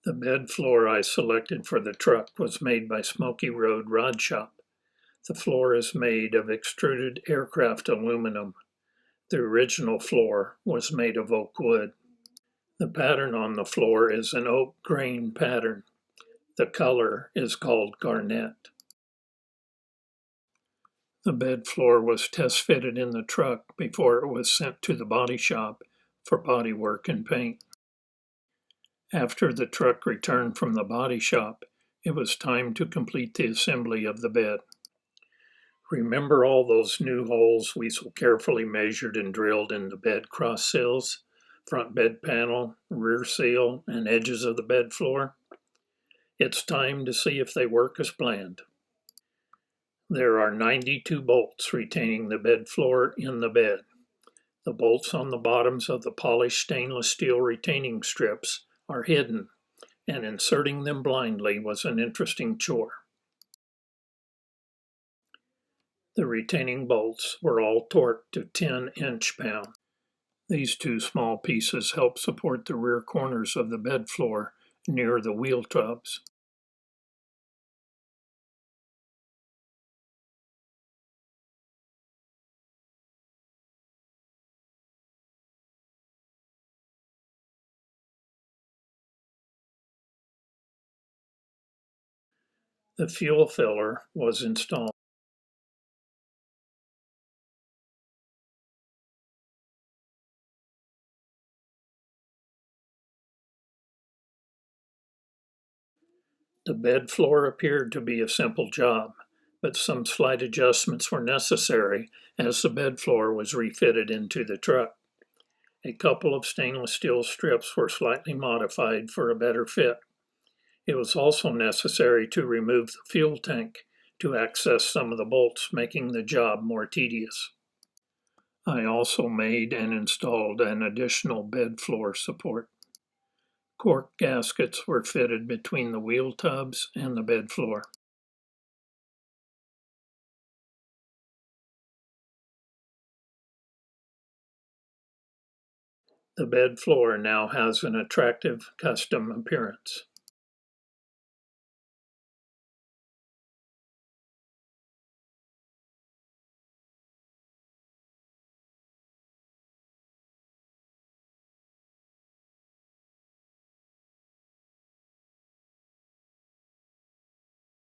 The bed floor I selected for the truck was made by Smoky Road Rod Shop. The floor is made of extruded aircraft aluminum. The original floor was made of oak wood. The pattern on the floor is an oak grain pattern. The color is called garnet. The bed floor was test fitted in the truck before it was sent to the body shop for body work and paint. After the truck returned from the body shop, it was time to complete the assembly of the bed. Remember all those new holes we so carefully measured and drilled in the bed cross sills, front bed panel, rear seal, and edges of the bed floor? It's time to see if they work as planned. There are 92 bolts retaining the bed floor in the bed. The bolts on the bottoms of the polished stainless steel retaining strips are hidden, and inserting them blindly was an interesting chore. The retaining bolts were all torqued to 10 inch-pound. These two small pieces help support the rear corners of the bed floor near the wheel tubs. The fuel filler was installed. The bed floor appeared to be a simple job, but some slight adjustments were necessary as the bed floor was refitted into the truck. A couple of stainless steel strips were slightly modified for a better fit. It was also necessary to remove the fuel tank to access some of the bolts, making the job more tedious. I also made and installed an additional bed floor support. Cork gaskets were fitted between the wheel tubs and the bed floor. The bed floor now has an attractive custom appearance.